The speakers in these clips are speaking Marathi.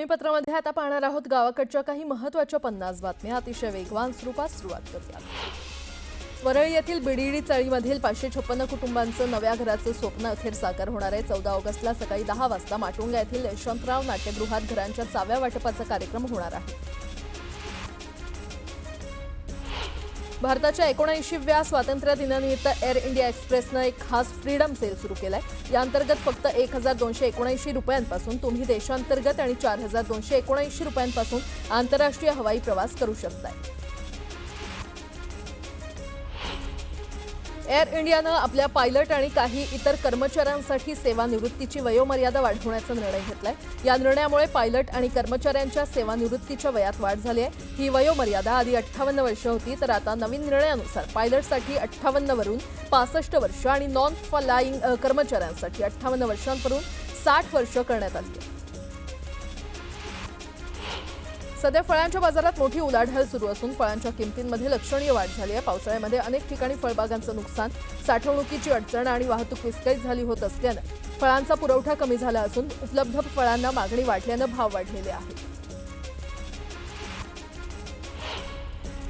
बातमीपत्रामध्ये आता पाहणार आहोत गावाकडच्या काही महत्त्वाच्या 50 बातम्या अतिशय वेगवान स्वरूपात सुरुवात करूया। वरळी येथील बिडीडी चाळीमधील 556 कुटुंबांचं नव्या घराचं स्वप्न अखेर साकार होणार आहे। 14 ऑगस्टला सकाळी 10 वाजता माटुंगा येथील यशवंतराव नाट्यगृहात घरांच्या चाव्या वाटपाचा कार्यक्रम होणार आहे। भारताच्या 79व्या स्वातंत्र्य दिनानिमित्त एअर इंडिया एक्सप्रेसनं एक खास फ्रीडम सेल सुरू केलाय। या अंतर्गत फक्त 1279 रुपयांपासून तुम्ही देशांतर्गत आणि 4279 रुपयांपासून आंतरराष्ट्रीय हवाई प्रवास करू शकताय। एअर इंडियानं आपल्या पायलट आणि काही इतर कर्मचाऱ्यांसाठी सेवानिवृत्तीची वयोमर्यादा वाढवण्याचा निर्णय घेतलाय। या निर्णयामुळे पायलट आणि कर्मचाऱ्यांच्या सेवानिवृत्तीच्या वयात वाढ झाली आहे। ही वयोमर्यादा आधी 58 वर्ष होती, तर आता नवीन निर्णयानुसार पायलटसाठी 58 वरून 65 वर्ष आणि नॉन फ्लाइंग कर्मचाऱ्यांसाठी 58 वर्षांवरून 60 वर्ष करण्यात आली आहे। सध्या फळांच्या बाजारात मोठी उलाढाल सुरू असून फळांच्या किमतींमध्ये लक्षणीय वाढ झाली आहे। पावसाळ्यामध्ये अनेक ठिकाणी फळबागांचं नुकसान, साठवणुकीची अडचण आणि वाहतूक विस्कळीत झाली होत असल्यानं फळांचा पुरवठा कमी झाला असून उपलब्ध फळांना मागणी वाढल्यानं भाव वाढलेले आहेत।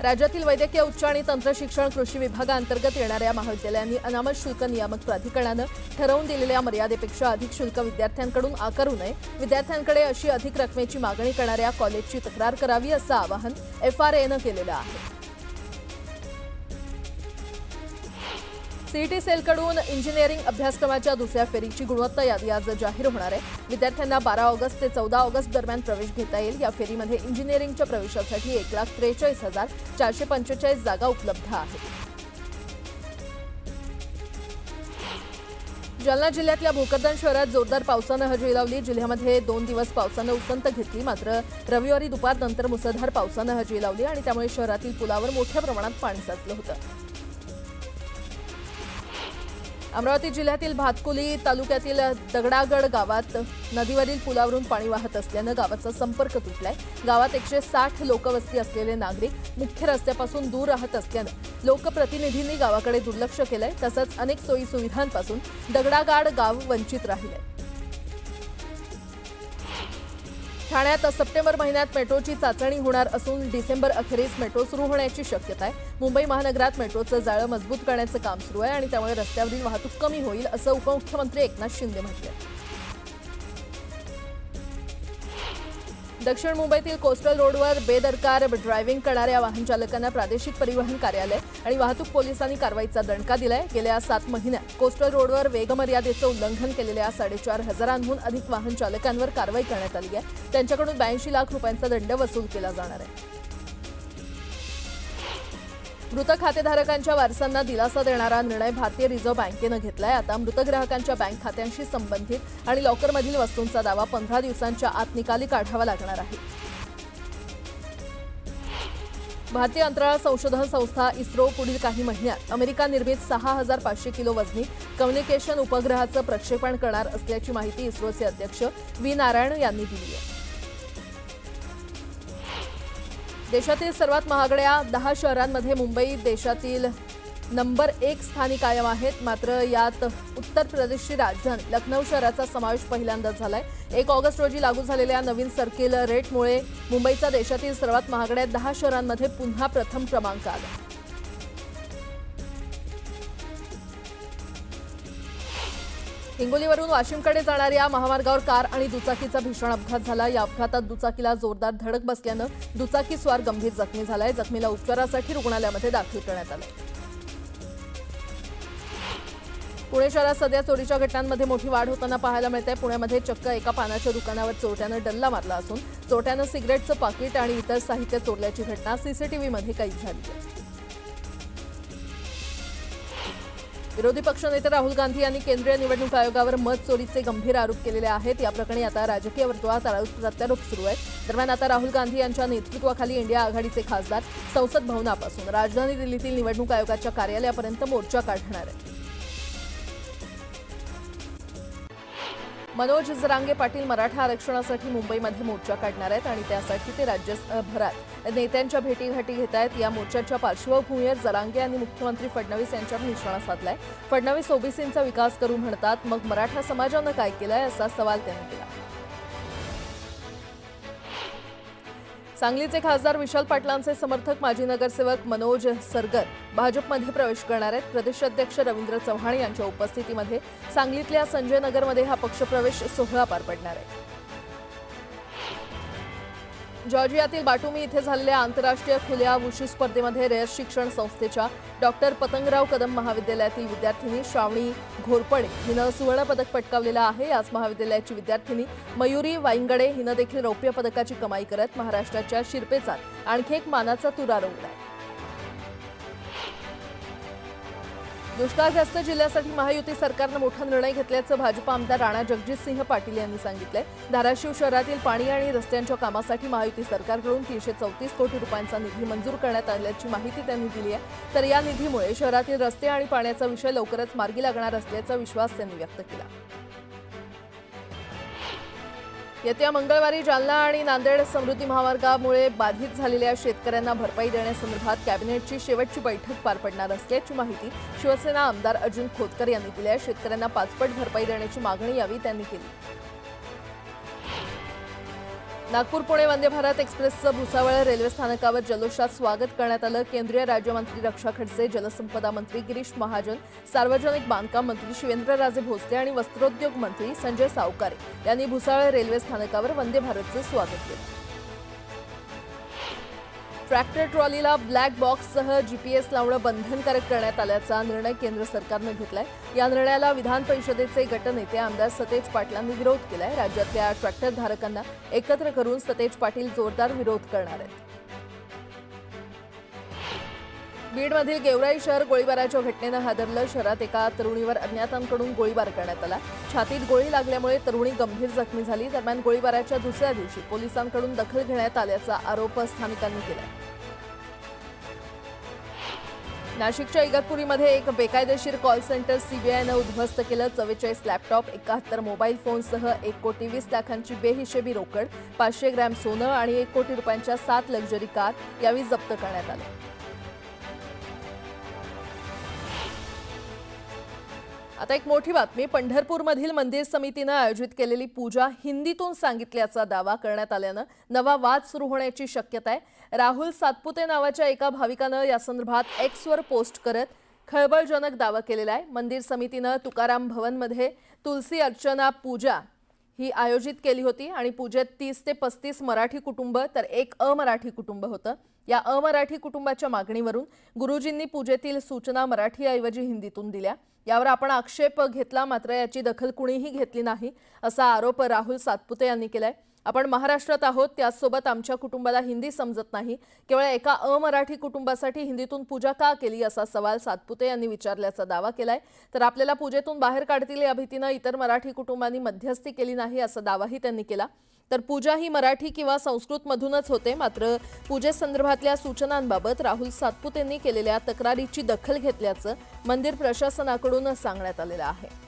राज्यातील वैद्यकीय उच्च आणि तंत्रशिक्षण कृषी विभागाअंतर्गत येणाऱ्या महाविद्यालयांनी अनामत शुल्क नियामक प्राधिकरणानं ठरवून दिलेल्या मर्यादेपेक्षा अधिक शुल्क विद्यार्थ्यांकडून आकारू नये। विद्यार्थ्यांकडे अशी अधिक रकमेची मागणी करणाऱ्या कॉलेजची तक्रार करावी असं आवाहन FRAनं केलेलं आहे। सीईटी सेलकडून इंजिनिअरिंग अभ्यासक्रमाच्या दुसऱ्या फेरीची गुणवत्ता यादी आज जाहीर होणार आहे। विद्यार्थ्यांना 12 ऑगस्ट ते 14 ऑगस्ट दरम्यान प्रवेश घेता येईल। या फेरीमध्ये इंजिनिअरिंगच्या प्रवेशासाठी 1,43,445 जागा उपलब्ध आहेत। जालना जिल्ह्यातल्या भोकरदन शहरात जोरदार पावसानं हजेरी लावली। जिल्ह्यामध्ये 2 दिवस पावसानं उसंत घेतली, मात्र रविवारी दुपारनंतर मुसळधार पावसानं हजेरी लावली आणि त्यामुळे शहरातील पुलावर मोठ्या प्रमाणात पाणी साचलं होतं। अमरावती जिल्ह्यातील भातकुली तालुक्यातील दगडागड गावात नदीवरील पुलावरून पाणी वाहत असल्यानं गावाचा संपर्क तुटलाय। गावात 160 लोकवस्ती असलेले नागरिक मुख्य रस्त्यापासून दूर राहत असल्यानं लोकप्रतिनिधींनी गावाकडे दुर्लक्ष केलंय। तसंच अनेक सोयी सुविधांपासून दगडागाड गाव वंचित राहिलंय। ठाण्यात सप्टेंबर महिन्यात मेट्रोची चाचणी होणार असून डिसेंबर अखेरीस मेट्रो सुरू होण्याची शक्यता आहे। मुंबई महानगरात मेट्रोचं जाळं मजबूत करण्याचं काम सुरू आहे आणि त्यामुळे रस्त्यावरील वाहतूक कमी होईल असं उपमुख्यमंत्री एकनाथ शिंदे म्हटलं। दक्षिण मुंबईतील कोस्टल रोडवर बेदरकार ड्रायव्हिंग करणाऱ्या वाहन चालकांना प्रादेशिक परिवहन कार्यालय आणि वाहतूक पोलिसांनी कारवाईचा दणका दिलाय। गेल्या 7 महिन्यात कोस्टल रोडवर वेगमर्यादेचं उल्लंघन केलेल्या 4,500हून अधिक वाहन चालकांवर कारवाई करण्यात आली आहे। त्यांच्याकडून 82 लाख रुपयांचा दंड वसूल केला जाणार आहे। मृत खातेधारकांच्या वारसांना दिलासा देणारा निर्णय भारतीय रिझर्व्ह बँकेनं घेतलाय। आता मृत ग्राहकांच्या बँक खात्यांशी संबंधित आणि लॉकरमधील वस्तूंचा दावा 15 दिवसांच्या आत निकाली काढावा लागणार आहे। भारतीय अंतराळ संशोधन संस्था इस्रो पुढील काही महिन्यात अमेरिका निर्मित 6,500 किलो वजनी कम्युनिकेशन उपग्रहाचं प्रक्षेपण करणार असल्याची माहिती इस्रोचे अध्यक्ष व्ही नारायण यांनी दिली आहे। देशातील सर्वात महागड्या 10 शहरांमध्ये मुंबई देशातील नंबर 1 स्थानी कायम आहेत, मात्र यात उत्तर प्रदेशची राजधानी लखनौ शहराचा समावेश पहिल्यांदाच झालाय। 1 ऑगस्ट रोजी लागू झालेल्या नवीन सर्किल रेटमुळे मुंबईचा देशातील सर्वात महागड्या 10 शहरांमध्ये पुन्हा प्रथम क्रमांक आला। हिंगोलीवरून वाशिमकडे जाणाऱ्या महामार्गावर कार आणि दुचाकीचा भीषण अपघात झाला। या अपघातात दुचाकीला जोरदार धडक बसल्यानं दुचाकीस्वार गंभीर जखमी झालाय। जखमीला उपचारासाठी रुग्णालयामध्ये दाखल करण्यात आलं। पुणे शहरात सध्या चोरीच्या घटनांमध्ये मोठी वाढ होताना पाहायला मिळते। पुण्यामध्ये चक्क एका पानाच्या दुकानावर चोरट्यानं डल्ला मारला असून चोरट्यानं सिगारेटचं पाकिट आणि इतर साहित्य चोरल्याची घटना CCTVमध्ये कैद झाली आहे। विरोधी पक्षनेते राहुल गांधी यांनी केंद्रीय निवडणूक आयोगावर मत चोरीचे गंभीर आरोप केलेले आहेत। या प्रकरणी आता राजकीय वर्तुळात प्रत्यारोप सुरू आहेत। दरम्यान आता राहुल गांधी यांच्या नेतृत्वाखाली इंडिया आघाडीचे खासदार संसद भवनापासून राजधानी दिल्लीतील निवडणूक आयोगाच्या कार्यालयापर्यंत मोर्चा काढणार आहेत। मनोज जरांगे पाटील मराठा आरक्षणासाठी मुंबईमध्ये मोर्चा काढणार आहेत आणि त्यासाठी ते राज्यभरात नेत्यांच्या भेटीगाठी घेत आहेत। या मोर्चाच्या पार्श्वभूमीवर जरांगे यांनी मुख्यमंत्री फडणवीस यांच्यावर निशाणा साधलाय। फडणवीस ओबीसींचा विकास करू म्हणतात, मग मराठा समाजानं काय केलंय असा सवाल त्यांनी केला। सांगलीचे खासदार विशाल पाटलांचे समर्थक माजी नगरसेवक मनोज सरगर भाजपमध्ये प्रवेश करणार आहेत। प्रदेशाध्यक्ष रवींद्र चव्हाण यांच्या उपस्थितीमध्ये सांगलीतल्या संजय नगरमध्ये हा पक्षप्रवेश सोहळा पार पडणार आहे। जॉर्जियातील बाटुमी इथे झालेल्या आंतरराष्ट्रीय खुल्या वुशू स्पर्धेमध्ये रयत शिक्षण संस्थेच्या डॉक्टर पतंगराव कदम महाविद्यालयातील विद्यार्थिनी श्रावणी घोरपडे हिनं सुवर्णपदक पटकावलेलं आहे। याच महाविद्यालयाची विद्यार्थिनी मयुरी वाईंगडे हिनं देखील रौप्य पदकाची कमाई करत महाराष्ट्राच्या शिरपेचात आणखी एक मानाचा तुरा रोवलाय। दुष्काळग्रस्त जिल्ह्यासाठी महायुती सरकारनं मोठा निर्णय घेतल्याचं भाजप आमदार राणा जगजितसिंह पाटील यांनी सांगितलंय। धाराशिव शहरातील पाणी आणि रस्त्यांच्या कामासाठी महायुती सरकारकडून 334 कोटी रुपयांचा निधी मंजूर करण्यात आल्याची माहिती त्यांनी दिली आहे। तर या निधीमुळे शहरातील रस्ते आणि पाण्याचा विषय लवकरच मार्गी लागणार असल्याचा विश्वास त्यांनी व्यक्त केला। येत्या मंगळवारी जालना आणि नांदेड समृद्धी महामार्गामुळे बाधित झालेल्या शेतकऱ्यांना भरपाई देण्यासंदर्भात कॅबिनेटची शेवटची बैठक पार पडणार असल्याची माहिती शिवसेना आमदार अर्जुन खोतकर यांनी दिली आहे। शेतकऱ्यांना पाचपट भरपाई देण्याची मागणी यावेळी त्यांनी केली। नागपूर पुणे वंदे भारत एक्सप्रेसचं भुसावळ रेल्वे स्थानकावर जल्लोषात स्वागत करण्यात आलं। केंद्रीय राज्यमंत्री रक्षा खडसे, जलसंपदा मंत्री गिरीश महाजन, सार्वजनिक बांधकाम मंत्री शिवेंद्रराजे भोसले आणि वस्त्रोद्योग मंत्री संजय सावकारे यांनी भुसावळ रेल्वे स्थानकावर वंदे भारतचं स्वागत केलं। ट्रॅक्टर ट्रॉलीला ब्लॅक बॉक्ससह जीपीएस लावणं बंधनकारक करण्यात आल्याचा निर्णय केंद्र सरकारनं घेतलाय। या निर्णयाला विधान परिषदेचे गटनेते आमदार सतेज पाटलांनी विरोध केलाय। राज्यातल्या ट्रॅक्टरधारकांना एकत्र करून सतेज पाटील जोरदार विरोध करणार आहेत। बीडमधील गेवराई शहर गोळीबाराच्या घटनेनं हादरलं। शहरात एका तरुणीवर अज्ञातांकडून गोळीबार करण्यात आला। छातीत गोळी लागल्यामुळे तरुणी गंभीर जखमी झाली। दरम्यान गोळीबाराच्या दुसऱ्या दिवशी पोलिसांकडून दखल घेण्यात आल्याचा आरोप स्थानिकांनी केला। नाशिकच्या इगतपुरीमध्ये एक बेकायदेशीर कॉल सेंटर सीबीआयनं उद्ध्वस्त केलं। 44 लॅपटॉप, 71 मोबाईल फोनसह 1,20,00,000 बेहिशेबी रोकड, 500 ग्रॅम सोनं आणि 1 कोटी रुपयांच्या 7 लक्झरी कार यावेळी जप्त करण्यात आल्या। आता एक मोठी बातमी, पंढरपूरमधील मंदिर समितीनं आयोजित केलेली पूजा हिंदीतून सांगितल्याचा दावा करण्यात आल्यानं नवा वाद सुरू होण्याची शक्यता आहे। राहुल सातपुते नावाच्या एका भाविकानं या संदर्भात एक्सवर पोस्ट करत खळबळजनक दावा केलेला आहे। मंदिर समितीनं तुकाराम भवनमध्ये तुलसी अर्चना पूजा ही आयोजित केली होती आणि पूजेत 30 ते 35 मराठी कुटुंब तर एक अमराठी कुटुंब होतं। या अमराठी कुटुंबाच्या मागणीवरून गुरुजींनी पूजेतील सूचना मराठीऐवजी हिंदीतून दिल्या। यावर आपण आक्षेप घेतला, मात्र याची दखल कुणीही घेतली नाही असा आरोप राहुल सातपुते यांनी केलाय। आपण महाराष्ट्रात आहोत, त्याचसोबत आमच्या कुटुंबाला हिंदी समजत नाही, केवळ एका अमराठी कुटुंबासाठी हिंदीतून पूजा का केली असा सवाल सातपुते यांनी विचारल्याचा दावा केलाय। तर आपल्याला पूजेतून बाहेर काढतील या भीतीनं इतर मराठी कुटुंबांनी मध्यस्थी केली नाही असा दावाही त्यांनी केला। तर पूजा ही मराठी किंवा संस्कृतमधूनच होते, मात्र पूजेसंदर्भातल्या सूचनांबाबत राहुल सातपुतेंनी केलेल्या तक्रारीची दखल घेतल्याचं मंदिर प्रशासनाकडून सांगण्यात आलेलं आहे।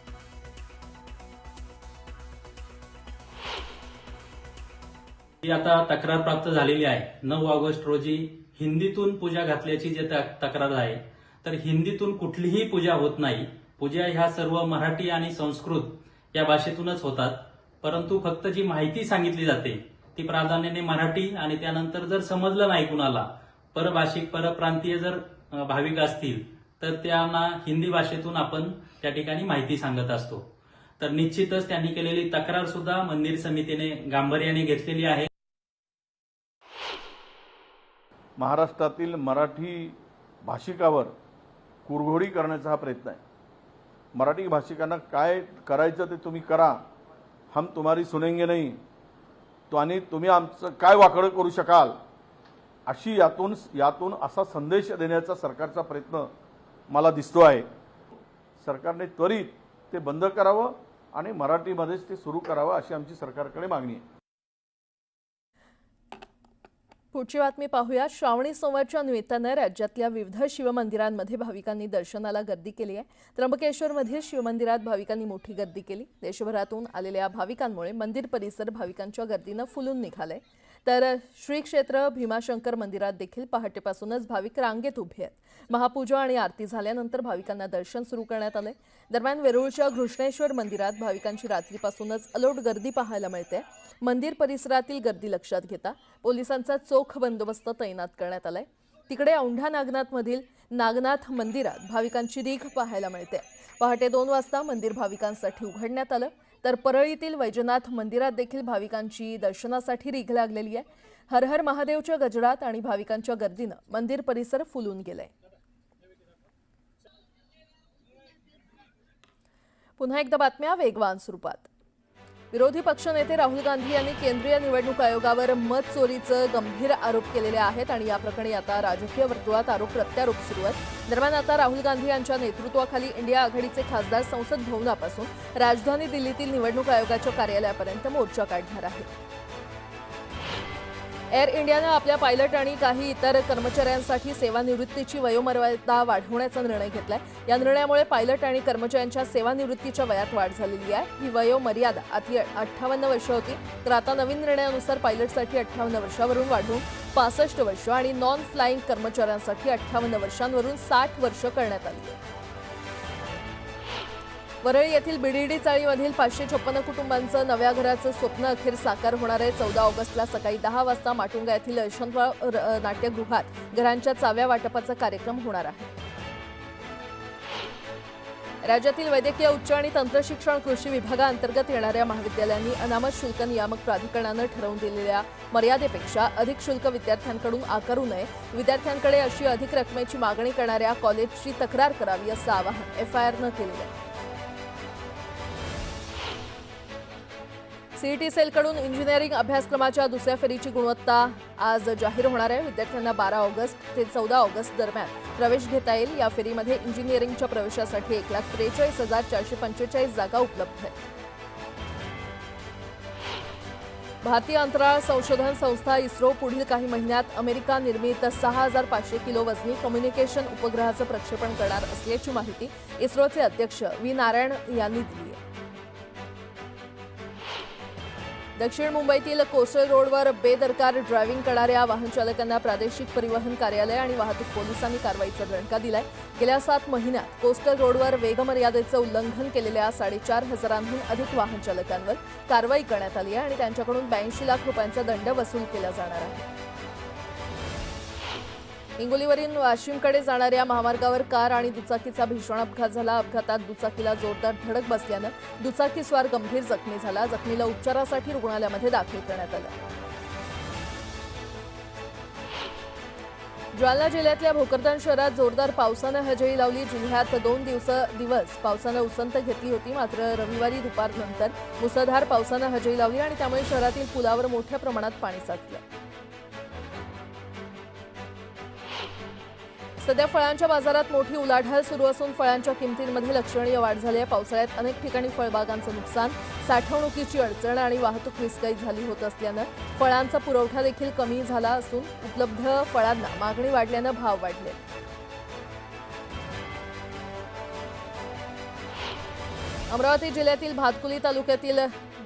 आता तक्रार प्राप्त झालेली आहे। 9 ऑगस्ट रोजी हिंदीतून पूजा घातल्याची जे तक्रार आहे, तर हिंदीतून कुठलीही पूजा होत नाही। पूजा ह्या सर्व मराठी आणि संस्कृत या भाषेतूनच होतात, परंतु फक्त जी माहिती सांगितली जाते ती प्राधान्याने मराठी आणि त्यानंतर जर समजलं नाही कुणाला, परभाषिक परप्रांतीय जर भाविक असतील तर त्यांना हिंदी भाषेतून आपण त्या ठिकाणी माहिती सांगत असतो। तर निश्चितच त्यांनी केलेली तक्रार सुद्धा मंदिर समितीने गांभीर्याने घेतलेली आहे। महाराष्ट्रातील मराठी भाषिकावर कुरघोडी करण्याचा हा प्रयत्न आहे। मराठी भाषिकांना काय करायचं ते तुम्ही करा, हम तुम्हारी सुनेंगे नहीं, तो आणि तुम्ही आमचं काय वाकडं करू शकाल, अशी यातून असा संदेश देण्याचा सरकारचा प्रयत्न मला दिसतो आहे। सरकारने त्वरित ते बंद करावं आणि मराठीमध्येच ते सुरू करावं अशी आमची सरकारकडे मागणी आहे। पुढची बातमी पाहूया। श्रावणी सोमवारच्या निमित्तानं राज्यातल्या विविध शिवमंदिरांमध्ये भाविकांनी दर्शनाला गर्दी केली आहे। त्र्यंबकेश्वरमधील शिवमंदिरात भाविकांनी मोठी गर्दी केली। देशभरातून आलेल्या भाविकांमुळे मंदिर परिसर भाविकांच्या गर्दीनं फुलून निघाले। तर श्री क्षेत्र भीमाशंकर मंदिरात देखील पहाटेपासूनच भाविक रांगेत उभे आहेत। महापूजा आणि आरती झाल्यानंतर भाविकांना दर्शन सुरू करण्यात आले। दरम्यान वेरूळच्या घृष्णेश्वर मंदिरात भाविकांची रात्रीपासूनच अलोट गर्दी पाहायला मिळते। मंदिर परिसरातील गर्दी लक्षात घेता पोलिसांचा चोख बंदोबस्त तैनात करण्यात आलाय। तिकडे औंढा नागनाथमधील नागनाथ मंदिरात भाविकांची रीघ पाहायला मिळते। पहाटे 2 वाजता मंदिर भाविकांसाठी उघडण्यात आलं, तर परळीतील वैजनाथ मंदिरात देखील भाविकांची दर्शनासाठी रीघ लागलेली आहे। हर हर महादेवच्या गजरात आणि भाविकांच्या गर्दीनं मंदिर परिसर फुलून गेलाय। पुन्हा एकदा बातम्या वेगवान स्वरूपात। विरोधी पक्षनेते राहुल गांधी यांनी केंद्रीय निवडणूक आयोगावर मत चोरीचे गंभीर आरोप केलेले आहेत आणि या प्रकरणी आता राजकीय वर्तुळात आरोप प्रत्यारोप सुरू आहेत। दरम्यान आता राहुल गांधी यांच्या नेतृत्वाखाली इंडिया आघाडीचे खासदार संसद भवनापासून राजधानी दिल्लीतील निवडणूक आयोगाच्या कार्यालयापर्यंत मोर्चा काढणार आहेत। एअर इंडियानं आपल्या पायलट आणि काही इतर कर्मचाऱ्यांसाठी सेवानिवृत्तीची वयोमर्यादा वाढवण्याचा निर्णय घेतलाय। या निर्णयामुळे पायलट आणि कर्मचाऱ्यांच्या सेवानिवृत्तीच्या वयात वाढ झालेली आहे। ही वयोमर्यादा आधी 58 वर्ष होती, तर आता नवीन निर्णयानुसार पायलटसाठी 58 वर्षावरून वाढवून 65 वर्ष आणि नॉन फ्लाइंग कर्मचाऱ्यांसाठी 58 वर्षांवरून 60 वर्ष करण्यात आली आहे। वरळी येथील बीडीडी चाळीमधील 556 कुटुंबांचं नव्या घराचं स्वप्न अखेर साकार होणार आहे। 14 ऑगस्टला सकाळी 10 वाजता माटुंगा येथील यशवंतराव नाट्यगृहात घरांच्या चाव्या वाटपाचा कार्यक्रम होणार आहे। राज्यातील वैद्यकीय उच्च आणि तंत्रशिक्षण कृषी विभागाअंतर्गत येणाऱ्या महाविद्यालयांनी अनामत शुल्क नियामक प्राधिकरणानं ठरवून दिलेल्या मर्यादेपेक्षा अधिक शुल्क विद्यार्थ्यांकडून आकारू नये। विद्यार्थ्यांकडे अशी अधिक रकमेची मागणी करणाऱ्या कॉलेजची तक्रार करावी असं आवाहन एफआयआरनं केलं आहे। सीईटी सेलकडून इंजिनिअरिंग अभ्यासक्रमाच्या दुसऱ्या फेरीची गुणवत्ता आज जाहीर होणार आहे। विद्यार्थ्यांना 12 ऑगस्ट ते 14 ऑगस्ट दरम्यान प्रवेश घेता येईल। या फेरीमध्ये इंजिनिअरिंगच्या प्रवेशासाठी 1,43,445 जागा उपलब्ध आहेत। भारतीय अंतराळ संशोधन संस्था इस्रो पुढील काही महिन्यात अमेरिका निर्मित 6,500 किलो वजनी कम्युनिकेशन उपग्रहाचं प्रक्षेपण करणार असल्याची माहिती इस्रोचे अध्यक्ष व्ही नारायण यांनी दिली आहे। दक्षिण मुंबईतील कोस्टल रोडवर बेदरकार ड्रायव्हिंग करणाऱ्या वाहन चालकांना प्रादेशिक परिवहन कार्यालय आणि वाहतूक पोलिसांनी कारवाईचा दणका दिलाय। गेल्या 7 महिन्यात कोस्टल रोडवर वेगमर्यादेचं उल्लंघन केलेल्या 4,500हून अधिक वाहन चालकांवर कारवाई करण्यात आली आहे आणि त्यांच्याकडून 82 लाख रुपयांचा दंड वसूल केला जाणार आहे। हिंगोलीवरून वाशिमकडे जाणाऱ्या महामार्गावर कार आणि दुचाकीचा भीषण अपघात झाला। अपघातात दुचाकीला जोरदार धडक बसल्यानं दुचाकीस्वार गंभीर जखमी झाला। जखमीला उपचारासाठी रुग्णालयामध्ये दाखल करण्यात आलं। जालना जिल्ह्यातल्या भोकरदन शहरात जोरदार पावसानं हजेरी लावली। जिल्ह्यात 2 दिवस पावसानं उसंत घेतली होती, मात्र रविवारी दुपारनंतर मुसळधार पावसानं हजेरी लावली आणि त्यामुळे शहरातील पुलावर मोठ्या प्रमाणात पाणी साचलं। सध्या फळांच्या बाजारात मोठी उलाढाल सुरू असून फळांच्या किमतींमध्ये लक्षणीय वाढ झाली आहे। पावसाळ्यात अनेक ठिकाणी फळबागांचं नुकसान, साठवणुकीची अडचण आणि वाहतूक विस्कळीत झाली होत असल्यानं फळांचा पुरवठा देखील कमी झाला असून उपलब्ध फळांना मागणी वाढल्यानं भाव वाढले। अमरावती जिल्ह्यातील भातकुली तालुक्यातील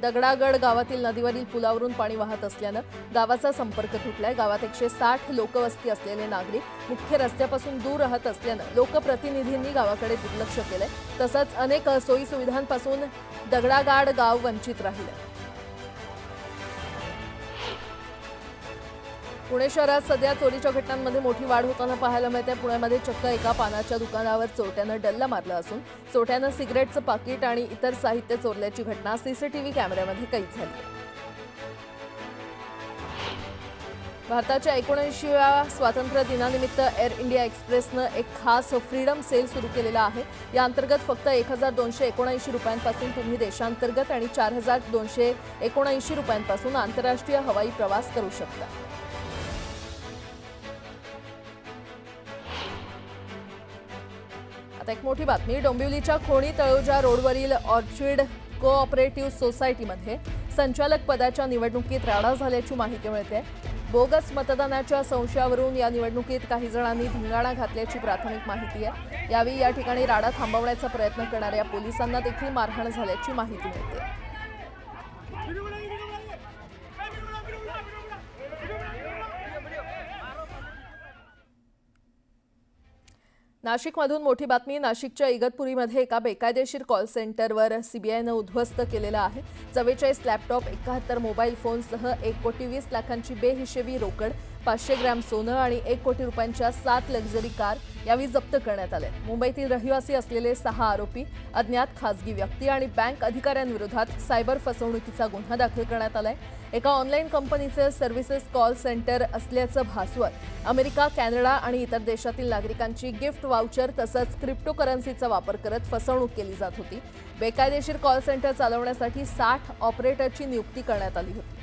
दगडागड गावातील नदीवरील पुलावरून पाणी वाहत असल्यानं गावाचा संपर्क तुटलाय। गावात 160 लोकवस्ती असलेले नागरिक मुख्य रस्त्यापासून दूर राहत असल्यानं लोकप्रतिनिधींनी गावाकडे दुर्लक्ष केलंय। तसंच अनेक सोयी सुविधांपासून दगडागाड गाव वंचित राहिलं। पुणे शहरात सध्या चोरीच्या घटनांमध्ये मोठी वाढ होताना पाहायला मिळते। पुण्यामध्ये चक्क एका पानाच्या दुकानावर चोरट्यानं डल्ला मारला असून चोरट्यानं सिगारेटचं पाकिट आणि इतर साहित्य चोरल्याची घटना सीसीटीव्ही कॅमेऱ्यामध्ये कैद झाली आहे। भारताच्या 79व्या स्वातंत्र्य दिनानिमित्त एअर इंडिया एक्सप्रेसनं एक खास फ्रीडम सेल सुरू केलेला आहे। या अंतर्गत फक्त 1,279 रुपयांपासून तुम्ही देशांतर्गत आणि 4,279 रुपयांपासून आंतरराष्ट्रीय हवाई प्रवास करू शकता। आता एक मोठी बातमी। डोंबिवलीच्या खोणी तळोजा रोडवरील ऑर्चिड कोऑपरेटिव्ह सोसायटीमध्ये संचालक पदाच्या निवडणुकीत राडा झाल्याची माहिती मिळते। बोगस मतदानाच्या संशयावरून या निवडणुकीत काही जणांनी धिंगाणा घातल्याची प्राथमिक माहिती आहे। यावेळी या ठिकाणी राडा थांबवण्याचा प्रयत्न करणाऱ्या पोलिसांना देखील मारहाण झाल्याची माहिती मिळते। नाशिकमधून मोठी बातमी. नाशिकच्या इगतपुरीमध्ये एका बेकायदेशीर कॉल सेंटरवर सीबीआयनं उद्ध्वस्त केलेलं आहे. 44 लॅपटॉप, 71 मोबाईल फोनसह 1,20,00,000ची बेहिशेबी रोकड, 500 ग्रॅम सोनं आणि 1 कोटी रुपयांच्या 7 लक्झरी कार यावेळी जप्त करण्यात आले. मुंबईतील रहिवासी असलेले 6 आरोपी, अज्ञात खासगी व्यक्ती आणि बँक अधिकाऱ्यांविरोधात सायबर फसवणुकीचा गुन्हा दाखल करण्यात आलाय. एका ऑनलाईन कंपनीचे सर्व्हिसेस कॉल सेंटर असल्याचं भासवत अमेरिका, कॅनडा आणि इतर देशातील नागरिकांची गिफ्ट वाउचर तसंच क्रिप्टोकरन्सीचा वापर करत फसवणूक केली जात होती. बेकायदेशीर कॉल सेंटर चालवण्यासाठी 60 ऑपरेटरची नियुक्ती करण्यात आली होती.